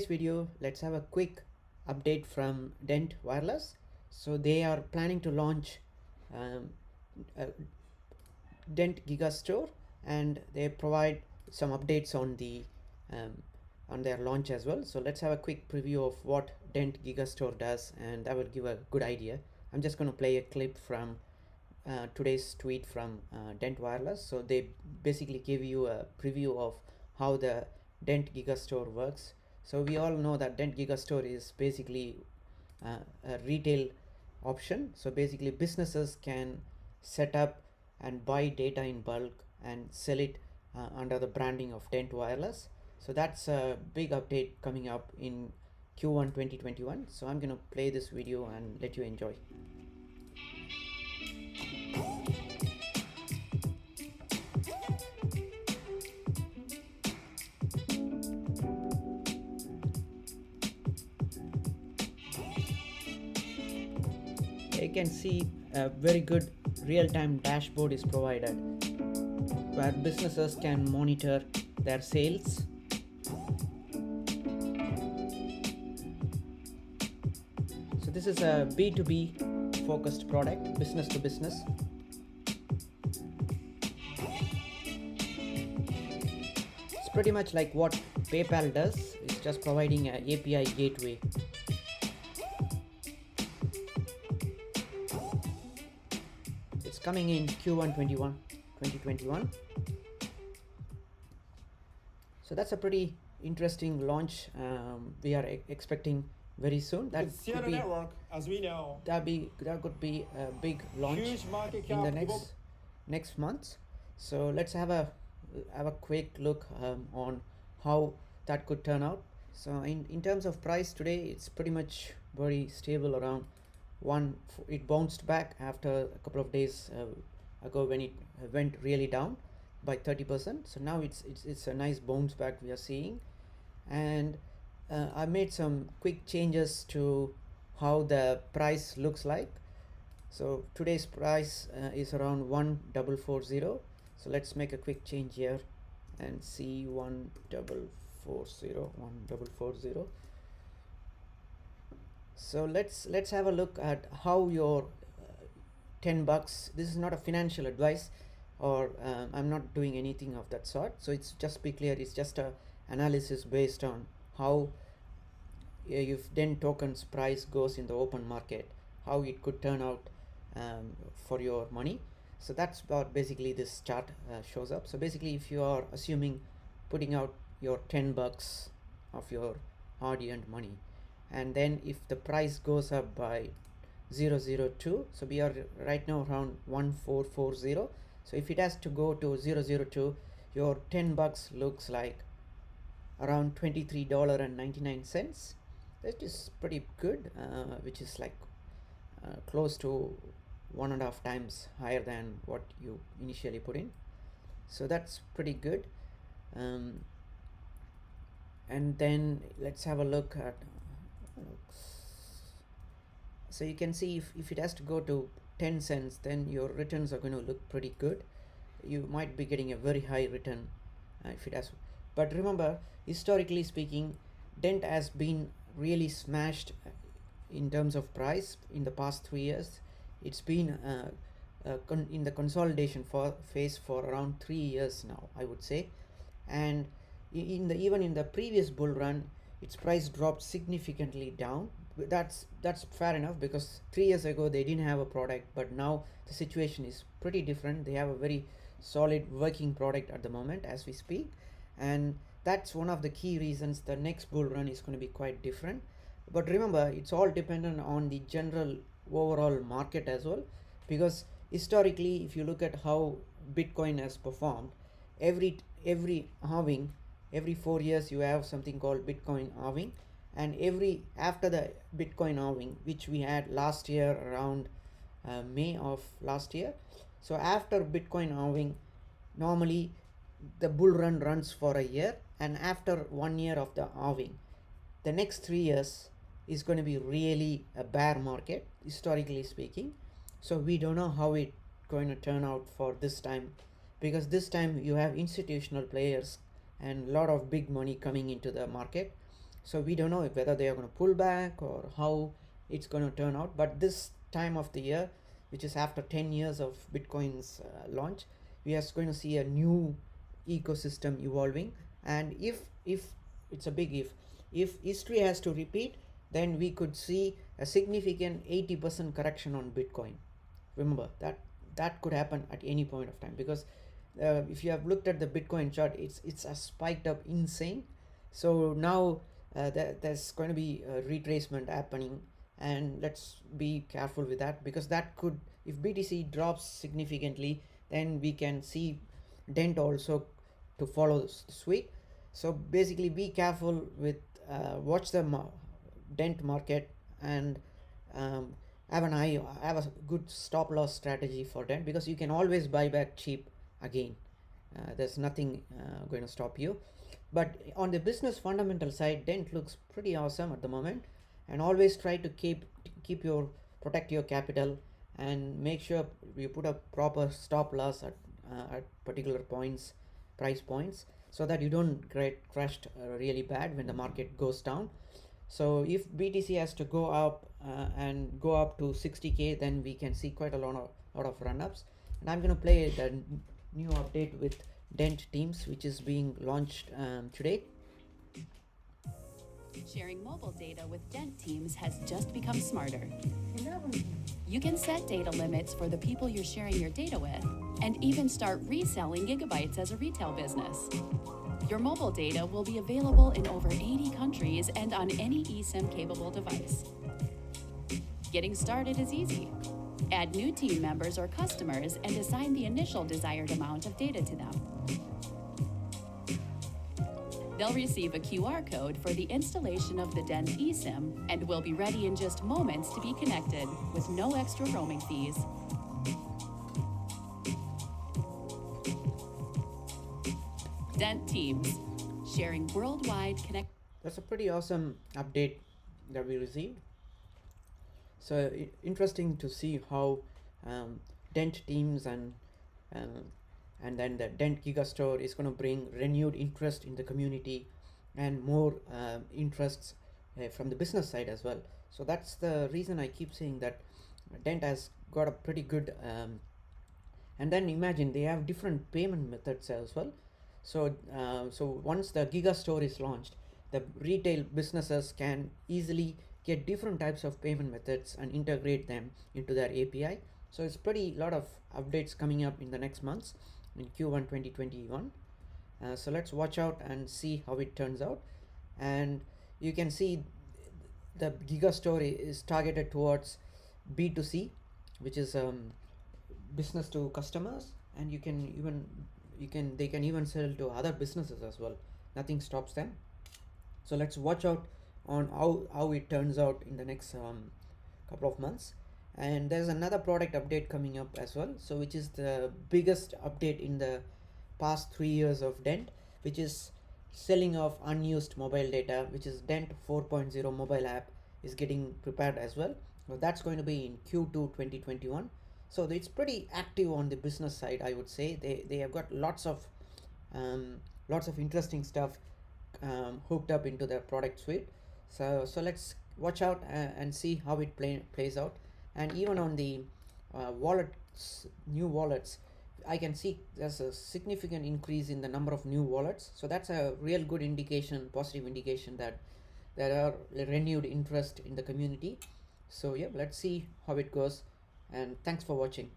video, let's have a quick update from DENT Wireless. So they are planning to launch um, a DENT Gigagstore, and they provide some updates um, on their launch as well. So let's have a quick preview of what DENT Gigagstore does, and that will give a good idea. I'm just going to play a clip from today's tweet from DENT Wireless. So they basically give you a preview of how the DENT Gigagstore works. So we all know that DENT Gigagstore is basically a retail option. So basically businesses can set up and buy data in bulk and sell it under the branding of DENT Wireless. So that's a big update coming up in Q1 2021. So I'm going to play this video and let you enjoy. You can see a very good real-time dashboard is provided where businesses can monitor their sales. So this is a B2B focused product, business to business. It's pretty much like what PayPal does. It's just providing an API gateway. It's coming in Q1 2021. So that's a pretty interesting launch. We are expecting very soon. That could be, network, as we know, that could be a big launch in the next month. So let's have a quick look on how that could turn out. So in terms of price today, it's pretty much very stable around it bounced back after a couple of days ago when it went really down by 30%. So now it's a nice bounce back we are seeing, and I made some quick changes to how the price looks like. So today's price is around 1440. So let's make a quick change here and see 1440. So let's have a look at how your $10. This is not a financial advice, or I'm not doing anything of that sort. So it's just be clear. It's just a analysis based on how if DENT tokens price goes in the open market, how it could turn out for your money. So that's what basically this chart shows up. So basically, if you are assuming putting out your $10 of your hard-earned money, and then if the price goes up by 0.002, so we are right now around 1440. So if it has to go to 0.002, your $10 looks like around $23.99. That is pretty good, which is like close to 1.5 times higher than what you initially put in. So that's pretty good. And then let's have a look at. So you can see if it has to go to 10 cents, then your returns are going to look pretty good. You might be getting a very high return if it has. But remember, historically speaking, DENT has been really smashed in terms of price in the past 3 years. It's been in the consolidation phase for around 3 years now, I would say. And even in the previous bull run, its price dropped significantly down. That's fair enough, because 3 years ago they didn't have a product, but now the situation is pretty different. They have a very solid working product at the moment as we speak, and that's one of the key reasons the next bull run is going to be quite different. But remember, it's all dependent on the general overall market as well, because historically, if you look at how Bitcoin has performed, every halving, every 4 years you have something called Bitcoin halving, and after the Bitcoin halving, which we had last year around May of last year. So after Bitcoin halving, normally the bull run runs for a year, and after 1 year of the halving, the next 3 years is going to be really a bear market, historically speaking. So we don't know how it's going to turn out for this time, because this time you have institutional players and a lot of big money coming into the market. So we don't know whether they are going to pull back or how it's going to turn out. But this time of the year, which is after 10 years of Bitcoin's launch, we are going to see a new ecosystem evolving. And if it's a big if history has to repeat, then we could see a significant 80% correction on Bitcoin. Remember that could happen at any point of time, because if you have looked at the Bitcoin chart, it's a spiked up insane. So now there's going to be a retracement happening, and let's be careful with that, because that could, if BTC drops significantly, then we can see DENT also to follow suit. So basically be careful with watch the DENT market, and um, have a good stop loss strategy for DENT, because you can always buy back cheap again. There's nothing going to stop you. But on the business fundamental side, DENT looks pretty awesome at the moment, and always try to protect your capital, and make sure you put a proper stop loss at particular price points, so that you don't get crushed really bad when the market goes down. So if BTC has to go up and go up to 60k, then we can see quite a lot of run-ups. And I'm going to play the new update with DENT Teams, which is being launched today. Sharing mobile data with DENT Teams has just become smarter. You can set data limits for the people you're sharing your data with, and even start reselling gigabytes as a retail business. Your mobile data will be available in over 80 countries and on any eSIM-capable device. Getting started is easy. Add new team members or customers and assign the initial desired amount of data to them. They'll receive a QR code for the installation of the DENT eSIM and will be ready in just moments to be connected with no extra roaming fees. DENT Teams, sharing worldwide connect. That's a pretty awesome update that we received. So interesting to see how DENT Teams and then the DENT Gigagstore is going to bring renewed interest in the community, and more interests from the business side as well. So that's the reason I keep saying that DENT has got a pretty good and then imagine they have different payment methods as well. So once the Gigagstore is launched, the retail businesses can easily get different types of payment methods and integrate them into their API. So it's pretty lot of updates coming up in the next months in Q1 2021. So let's watch out and see how it turns out. And you can see the Gigagstore is targeted towards B2C, which is business to customers, and they can even sell to other businesses as well. Nothing stops them. So let's watch out on how it turns out in the next couple of months. And there's another product update coming up as well, so which is the biggest update in the past 3 years of DENT, which is selling of unused mobile data, which is DENT 4.0 mobile app is getting prepared as well. So that's going to be in Q2 2021. So it's pretty active on the business side, I would say. They have got lots of interesting stuff hooked up into their product suite. So let's watch out and see how it plays out. And even on the new wallets, I can see there's a significant increase in the number of new wallets. So that's a real good indication, positive indication that there are renewed interest in the community. So yeah, let's see how it goes, and thanks for watching.